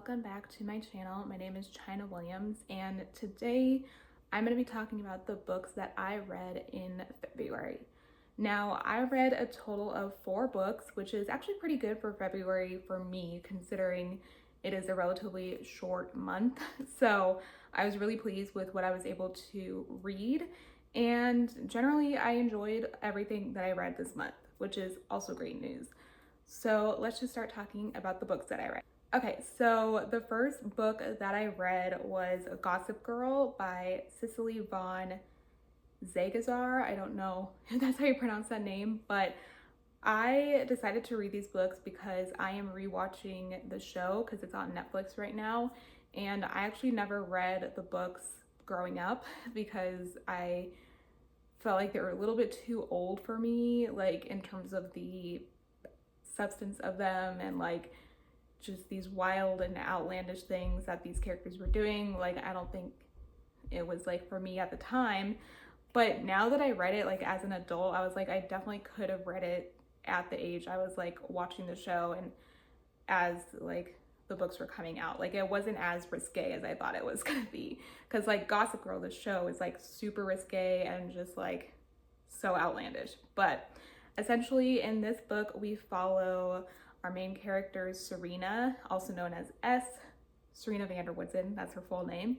welcome back to my channel. My name is China Williams, and today I'm going to be talking about the books that I read in February. Now, I read a total of 4 books, which is actually pretty good for February for me, considering it is a relatively short month. So I was really pleased with what I was able to read, and generally I enjoyed everything that I read this month, which is also great news. So let's just start talking about the books that I read. Okay, so the first book that I read was Gossip Girl by Cicely von Zagazar. I don't know if that's how you pronounce that name, but I decided to read these books because I am rewatching the show because it's on Netflix right now. And I actually never read the books growing up because I felt like they were a little bit too old for me, like in terms of the substance of them and like just these wild and outlandish things that these characters were doing. Like, I don't think it was like for me at the time. But now that I read it like as an adult, I was like, I definitely could have read it at the age I was like watching the show and as like the books were coming out. Like, it wasn't as risque as I thought it was gonna be. Because like Gossip Girl, the show, is like super risque and just like so outlandish. But essentially in this book, we follow our main character, Serena, also known as S, Serena van der Woodsen, that's her full name.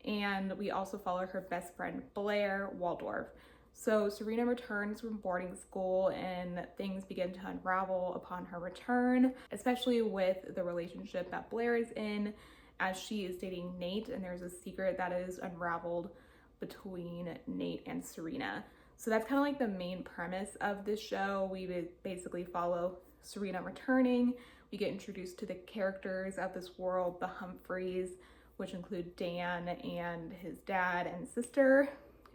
And we also follow her best friend, Blair Waldorf. So Serena returns from boarding school and things begin to unravel upon her return, especially with the relationship that Blair is in as she is dating Nate, and there's a secret that is unraveled between Nate and Serena. So that's kind of like the main premise of this show. We would basically follow Serena returning. We get introduced to the characters of this world, the Humphreys, which include Dan and his dad and sister,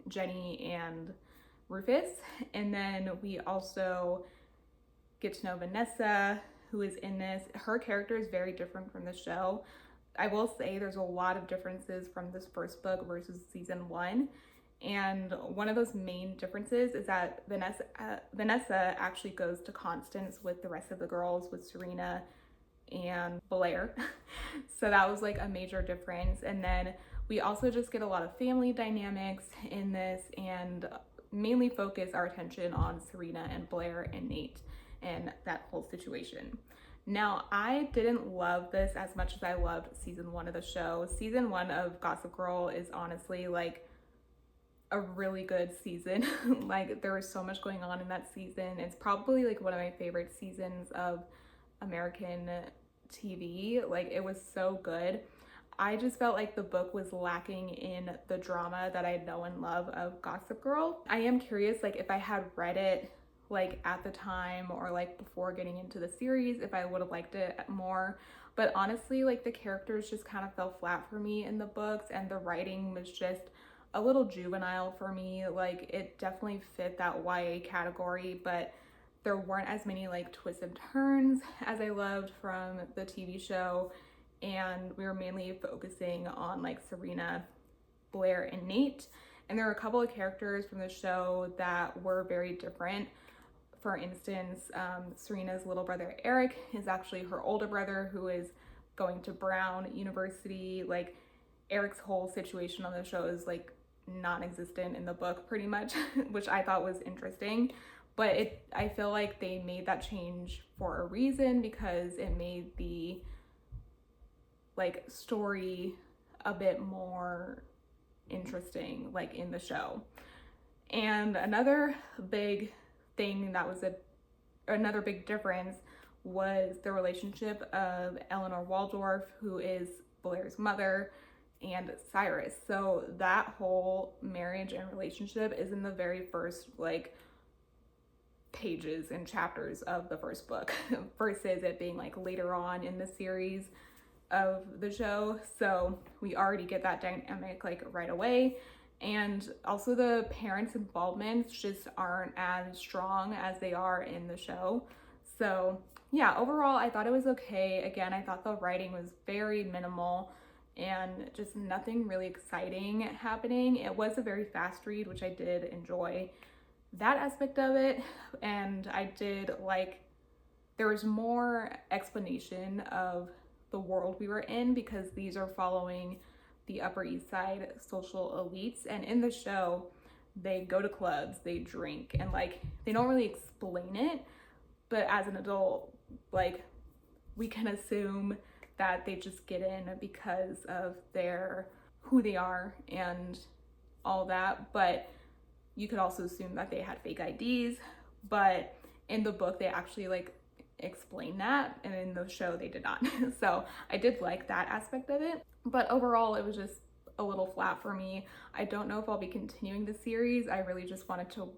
Jenny and Rufus. And then we also get to know Vanessa, who is in this. Her character is very different from the show. I will say there's a lot of differences from this first book versus season 1. And one of those main differences is that Vanessa actually goes to Constance with the rest of the girls, with Serena and Blair. So that was like a major difference. And then we also just get a lot of family dynamics in this and mainly focus our attention on Serena and Blair and Nate and that whole situation. Now, I didn't love this as much as I loved season 1 of the show. Season 1 of Gossip Girl is honestly like a really good season. Like, there was so much going on in that season. It's probably like one of my favorite seasons of American TV. Like, it was so good. I just felt like the book was lacking in the drama that I know and love of Gossip Girl. I am curious, like, if I had read it like at the time or like before getting into the series, if I would have liked it more. But honestly, like, the characters just kind of fell flat for me in the books, and the writing was just a little juvenile for me. Like, it definitely fit that YA category, but there weren't as many like twists and turns as I loved from the TV show. And we were mainly focusing on like Serena, Blair, and Nate. And there were a couple of characters from the show that were very different. For instance, Serena's little brother Eric is actually her older brother who is going to Brown University. Like, Eric's whole situation on the show is like non-existent in the book pretty much, which I thought was interesting. But I feel like they made that change for a reason, because it made the like story a bit more interesting like in the show. And another big thing that was another big difference was the relationship of Eleanor Waldorf, who is Blair's mother, and Cyrus. So that whole marriage and relationship is in the very first like pages and chapters of the first book versus it being like later on in the series of the show. So we already get that dynamic like right away. And also the parents' involvements just aren't as strong as they are in the show. So yeah, overall I thought it was okay. Again, I thought the writing was very minimal and just nothing really exciting happening. It was a very fast read, which I did enjoy that aspect of it. And I did like, there was more explanation of the world we were in, because these are following the Upper East Side social elites. And in the show, they go to clubs, they drink, and like they don't really explain it, but as an adult, like we can assume that they just get in because of their who they are and all that. But you could also assume that they had fake IDs, but in the book they actually like explain that, and in the show they did not. So I did like that aspect of it, but overall it was just a little flat for me. I don't know if I'll be continuing the series. I really just wanted to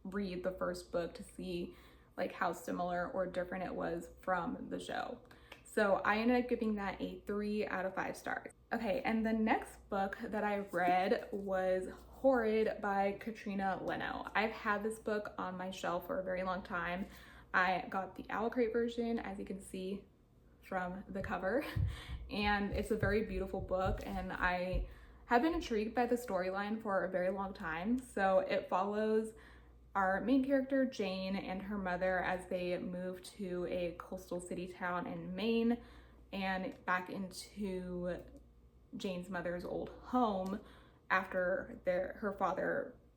read the first book to see like how similar or different it was from the show. So I ended up giving that a 3 out of 5 stars. Okay, and the next book that I read was Horrid by Katrina Leno. I've had this book on my shelf for a very long time. I got the Owl Crate version, as you can see from the cover, and it's a very beautiful book, and I have been intrigued by the storyline for a very long time. So it follows our main character Jane and her mother as they move to a coastal city town in Maine and back into Jane's mother's old home after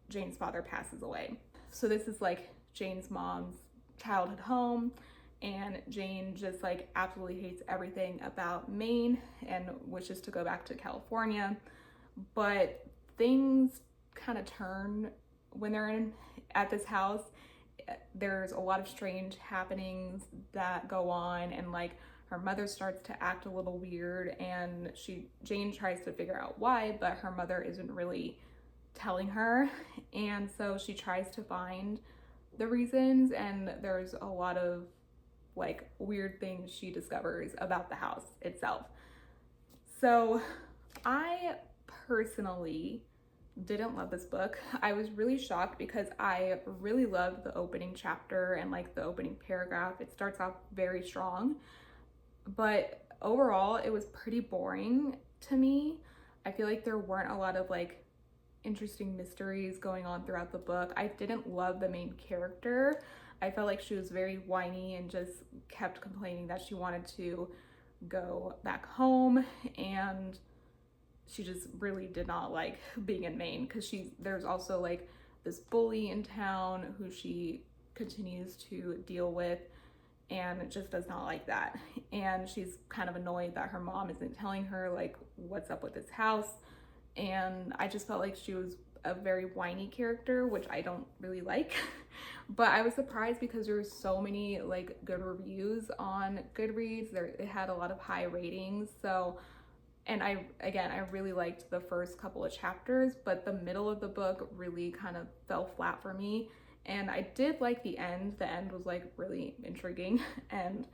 Jane's father passes away. So this is like Jane's mom's childhood home, and Jane just like absolutely hates everything about Maine and wishes to go back to California. But things kind of turn when they're at this house. There's a lot of strange happenings that go on, and like her mother starts to act a little weird, and Jane tries to figure out why, but her mother isn't really telling her, and so she tries to find the reasons, and there's a lot of like weird things she discovers about the house itself. So I personally didn't love this book. I was really shocked because I really loved the opening chapter and like the opening paragraph. It starts off very strong, but overall it was pretty boring to me. I feel like there weren't a lot of like interesting mysteries going on throughout the book. I didn't love the main character. I felt like she was very whiny and just kept complaining that she wanted to go back home, and she just really did not like being in Maine, because there's also like this bully in town who she continues to deal with and just does not like that. And she's kind of annoyed that her mom isn't telling her like what's up with this house. And I just felt like she was a very whiny character, which I don't really like. But I was surprised because there were so many like good reviews on Goodreads. It had a lot of high ratings. So, and I really liked the first couple of chapters, but the middle of the book really kind of fell flat for me. And I did like the end. The end was like really intriguing, and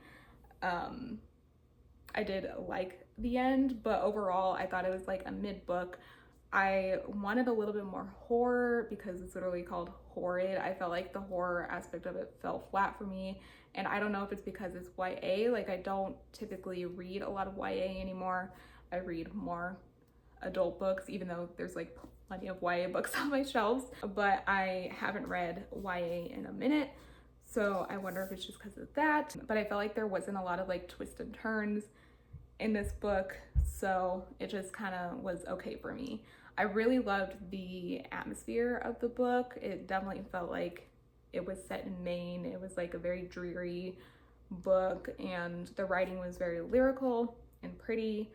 I did like the end, but overall I thought it was like a mid book. I wanted a little bit more horror because it's literally called Horrid. I felt like the horror aspect of it fell flat for me, and I don't know if it's because it's YA. Like, I don't typically read a lot of YA anymore. I read more adult books, even though there's like plenty of YA books on my shelves, but I haven't read YA in a minute. So I wonder if it's just because of that. But I felt like there wasn't a lot of like twists and turns in this book, so it just kind of was okay for me. I really loved the atmosphere of the book. It definitely felt like it was set in Maine. It was like a very dreary book, and the writing was very lyrical and pretty,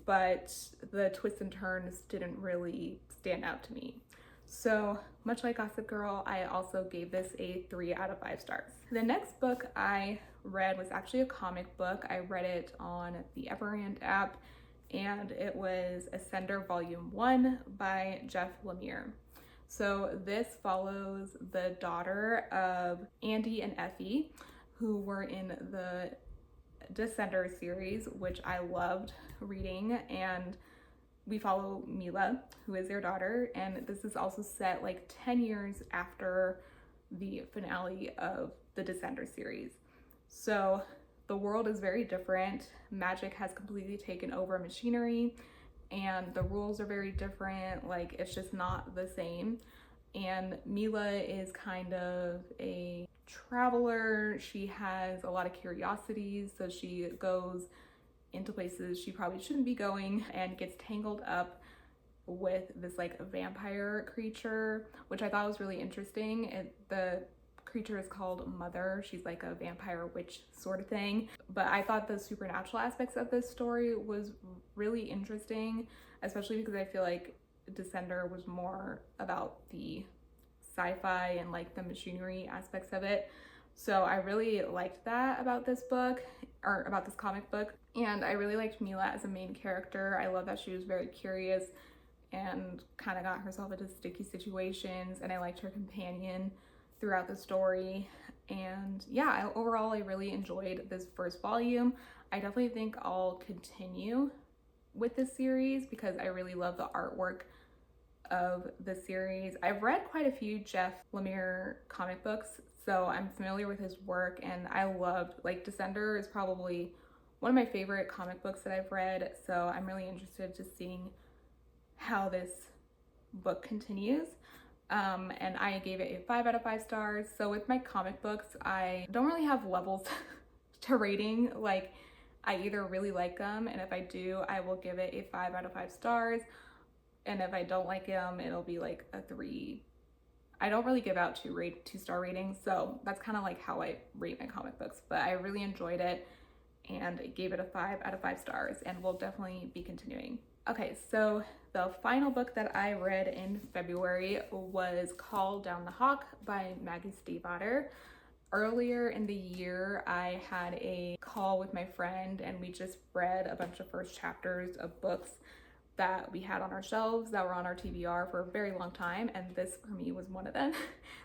but the twists and turns didn't really stand out to me. So much like Gossip Girl, I also gave this a 3 out of 5 stars. The next book I read was actually a comic book. I read it on the Everand app, and it was Ascender Volume 1 by Jeff Lemire. So this follows the daughter of Andy and Effie, who were in the Descender series, which I loved reading, and we follow Mila, who is their daughter, and this is also set like 10 years after the finale of the Descender series. So the world is very different. Magic has completely taken over machinery, and the rules are very different. Like, it's just not the same. And Mila is kind of a traveler. She has a lot of curiosities, so she goes into places she probably shouldn't be going and gets tangled up with this like vampire creature, which I thought was really interesting. The creature is called Mother. She's like a vampire witch sort of thing. But I thought the supernatural aspects of this story was really interesting, especially because I feel like Descender was more about the sci-fi and like the machinery aspects of it. So I really liked that about this book, or about this comic book. And I really liked Mila as a main character. I love that she was very curious and kind of got herself into sticky situations, and I liked her companion throughout the story. And yeah, overall I really enjoyed this first volume. I definitely think I'll continue with this series because I really love the artwork of the series. I've read quite a few Jeff Lemire comic books, so I'm familiar with his work, and I loved, like, Descender is probably one of my favorite comic books that I've read, so I'm really interested to seeing how this book continues. And I gave it a 5 out of 5 stars. So with my comic books, I don't really have levels to rating. Like, I either really like them, and if I do, I will give it a 5 out of 5 stars. And if I don't like them, it'll be like a 3. I don't really give out 2-star ratings, so that's kind of like how I rate my comic books. But I really enjoyed it and gave it a 5 out of 5 stars, and will definitely be continuing. Okay, so the final book that I read in February was Call Down the Hawk by Maggie Stiefvater. Earlier in the year, I had a call with my friend, and we just read a bunch of first chapters of books that we had on our shelves that were on our TBR for a very long time, and this for me was one of them.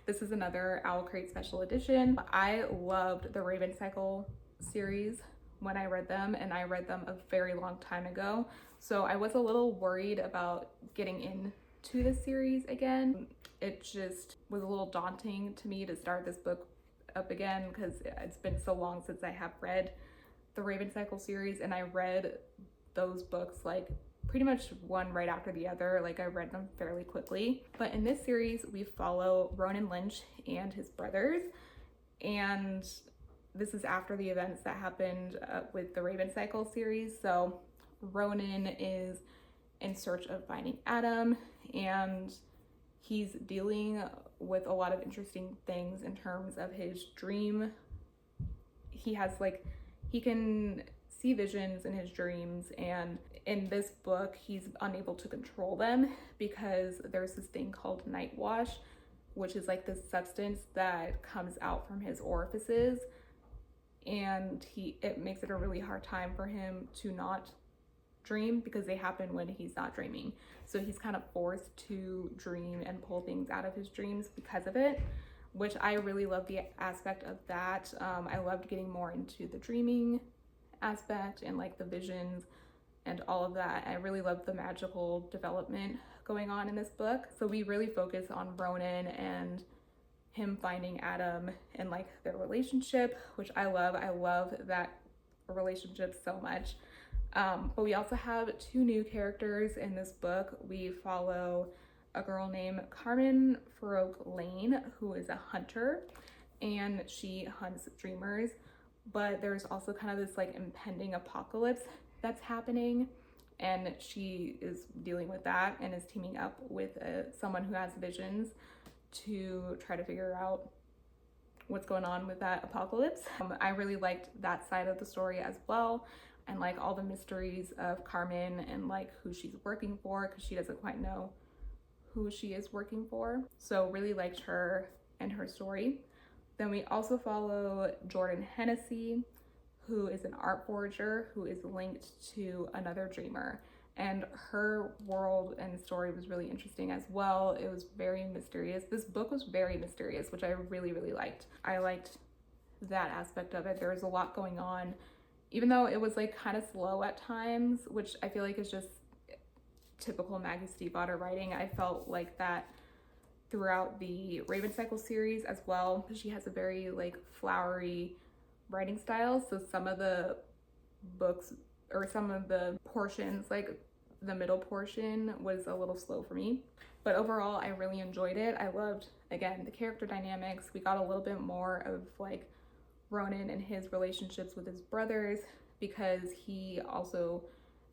This is another Owl Crate special edition. I loved the Raven Cycle series when I read them, and I read them a very long time ago, so I was a little worried about getting into this series again. It just was a little daunting to me to start this book up again because it's been so long since I have read the Raven Cycle series, and I read those books like pretty much one right after the other. Like, I read them fairly quickly. But in this series, we follow Ronan Lynch and his brothers, and this is after the events that happened with the Raven Cycle series. So Ronan is in search of finding Adam, and he's dealing with a lot of interesting things in terms of his dream. He can see visions in his dreams, and in this book he's unable to control them because there's this thing called night wash, which is like this substance that comes out from his orifices, and it makes it a really hard time for him to not dream because they happen when he's not dreaming. So he's kind of forced to dream and pull things out of his dreams because of it, which I really love the aspect of that. I loved getting more into the dreaming aspect and like the visions and all of that. I really loved the magical development going on in this book. So we really focus on Ronan and him finding Adam and like their relationship, which I love. I love that relationship so much. But we also have 2 new characters in this book. We follow a girl named Carmen Farouk Lane, who is a hunter, and she hunts dreamers. But there's also kind of this like impending apocalypse that's happening, and she is dealing with that and is teaming up with someone who has visions to try to figure out what's going on with that apocalypse. I really liked that side of the story as well, and like all the mysteries of Carmen and like who she's working for, because she doesn't quite know who she is working for. So really liked her and her story. Then we also follow Jordan Hennessy, who is an art forger who is linked to another dreamer, and her world and story was really interesting as well. It was very mysterious. This book was very mysterious, which I really, really liked. I liked that aspect of it. There was a lot going on, even though it was like kind of slow at times, which I feel like is just typical Maggie Stiefvater writing. I felt like that throughout the Raven Cycle series as well. She has a very like flowery writing style, so some of the books or some of the portions, like the middle portion, was a little slow for me. But overall, I really enjoyed it. I loved, again, the character dynamics. We got a little bit more of like Ronan and his relationships with his brothers. because he also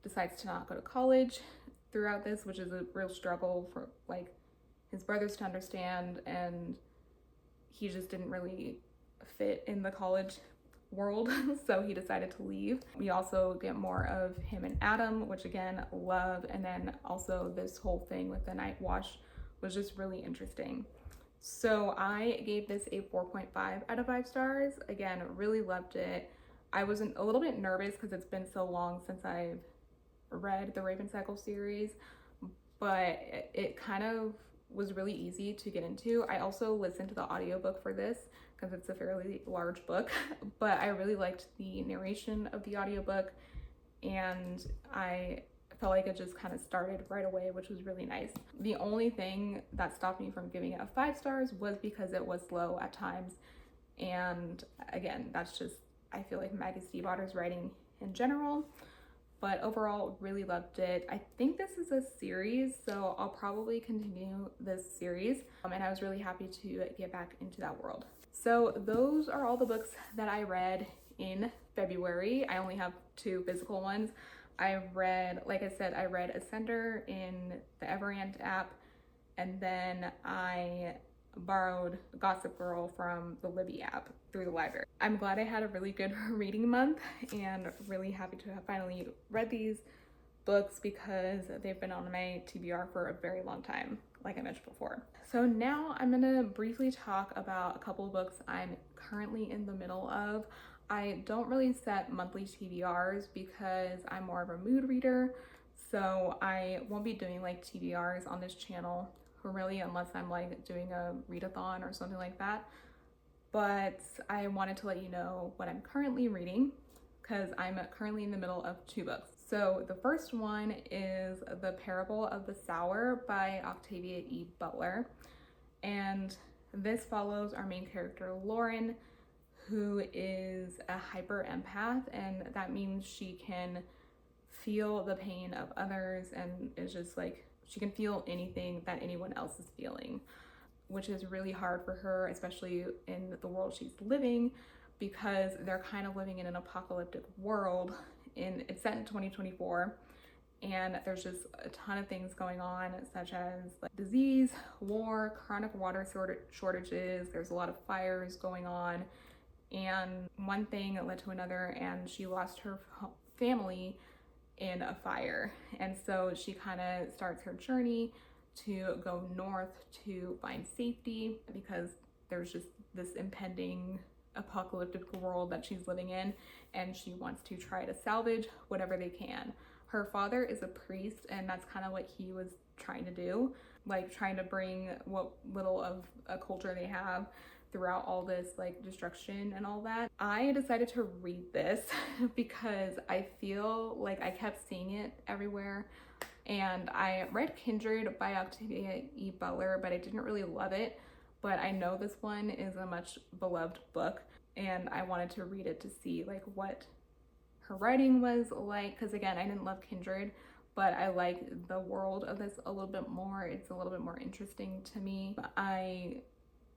decides to not go to college throughout this, which is a real struggle for like his brothers to understand, and he just didn't really fit in the college world, so he decided to leave. We also get more of him and Adam, which again, love, and then also this whole thing with the night wash was just really interesting. So I gave this a 4.5 out of 5 stars. Again, really loved it. I was a little bit nervous because it's been so long since I've read the Raven Cycle series, but it kind of was really easy to get into. I also listened to the audiobook for this because it's a fairly large book, but I really liked the narration of the audiobook, and I felt like it just kind of started right away, which was really nice. The only thing that stopped me from giving it a 5 stars was because it was slow at times, and again, that's just, I feel like Maggie Stiefvater's writing in general. But overall, really loved it. I think this is a series, so I'll probably continue this series. And I was really happy to get back into that world. So those are all the books that I read in February. I only have 2 physical ones. I read, like I said, I read Ascender in the Everand app, and then I borrowed Gossip Girl from the Libby app through the library. I'm glad I had a really good reading month and really happy to have finally read these books because they've been on my TBR for a very long time, like I mentioned before. So now I'm gonna briefly talk about a couple of books I'm currently in the middle of. I don't really set monthly TBRs because I'm more of a mood reader, so I won't be doing like TBRs on this channel really unless I'm like doing a readathon or something like that. But I wanted to let you know what I'm currently reading because I'm currently in the middle of 2 books. So the first one is The Parable of the Sower by Octavia E. Butler. And this follows our main character, Lauren, who is a hyper empath, and that means she can feel the pain of others and is just like, she can feel anything that anyone else is feeling, which is really hard for her, especially in the world she's living, because they're kind of living in an apocalyptic world. It's set in 2024, and there's just a ton of things going on, such as like disease, war, chronic water shortages. There's a lot of fires going on, and one thing led to another, and she lost her family in a fire. And so she kind of starts her journey to go north to find safety because there's just this impending apocalyptic world that she's living in, and she wants to try to salvage whatever they can. Her father is a priest, and that's kind of what he was trying to do, like trying to bring what little of a culture they have throughout all this like destruction and all that. I decided to read this because I feel like I kept seeing it everywhere, and I read Kindred by Octavia E. Butler, but I didn't really love it. But I know this one is a much beloved book, and I wanted to read it to see like what her writing was like, because again, I didn't love Kindred, but I like the world of this a little bit more. It's a little bit more interesting to me. I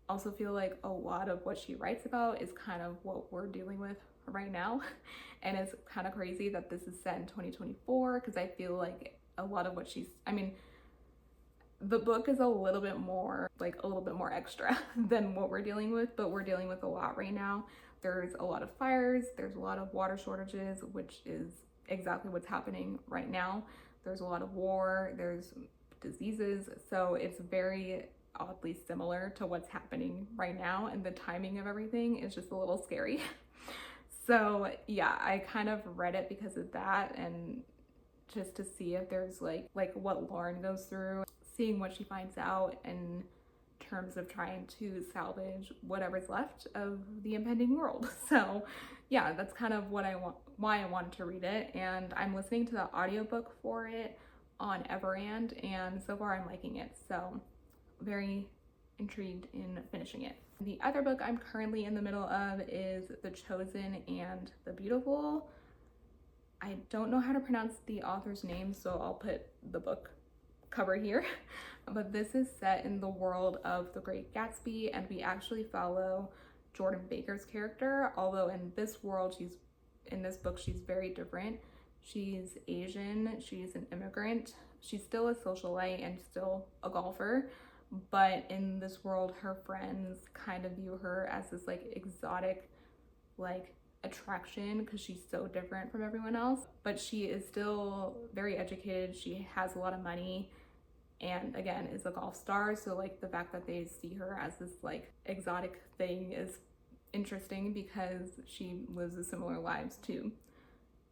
also feel like a lot of what she writes about is kind of what we're dealing with right now. And it's kind of crazy that this is set in 2024, because I feel like a lot of what the book is a little bit more extra than what we're dealing with, but we're dealing with a lot right now. There's a lot of fires, there's a lot of water shortages, which is exactly what's happening right now. There's a lot of war, there's diseases, so it's very oddly similar to what's happening right now, and the timing of everything is just a little scary. So yeah, I kind of read it because of that, and just to see if there's like what Lauren goes through, seeing what she finds out in terms of trying to salvage whatever's left of the impending world. So yeah, that's kind of why I wanted to read it, and I'm listening to the audiobook for it on Everand, and so far I'm liking it, so very intrigued in finishing it. The other book I'm currently in the middle of is The Chosen and the Beautiful. I don't know how to pronounce the author's name, so I'll put the book cover here. But this is set in the world of The Great Gatsby, and we actually follow Jordan Baker's character, although in this world she's in this book, she's very different. She's Asian, she's an immigrant, she's still a socialite and still a golfer, but in this world, her friends kind of view her as this like exotic, like attraction because she's so different from everyone else. But she is still very educated, she has a lot of money, and again is a golf star. So like the fact that they see her as this like exotic thing is interesting because she lives a similar lives to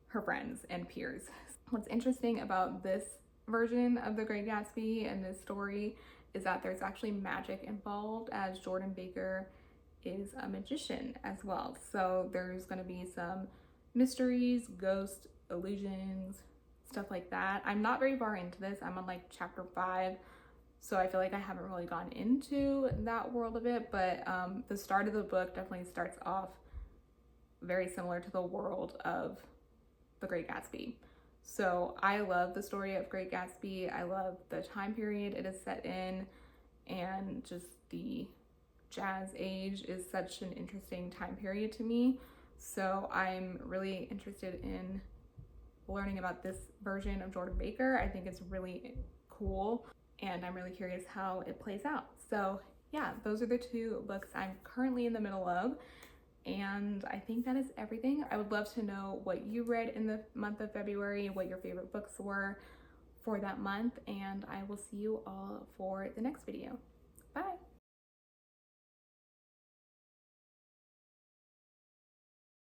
her friends and peers. What's interesting about this version of The Great Gatsby and this story is that there's actually magic involved, as Jordan Baker is a magician as well. So there's going to be some mysteries, ghosts, illusions, stuff like that. I'm not very far into this. I'm on like chapter 5, so I feel like I haven't really gone into that world of it, but the start of the book definitely starts off very similar to the world of The Great Gatsby. So I love the story of Great Gatsby. I love the time period it is set in, and just the jazz age is such an interesting time period to me. So I'm really interested in learning about this version of Jordan Baker. I think it's really cool, and I'm really curious how it plays out. So yeah, those are the 2 books I'm currently in the middle of. And I think that is everything. I would love to know what you read in the month of February, what your favorite books were for that month, and I will see you all for the next video. Bye!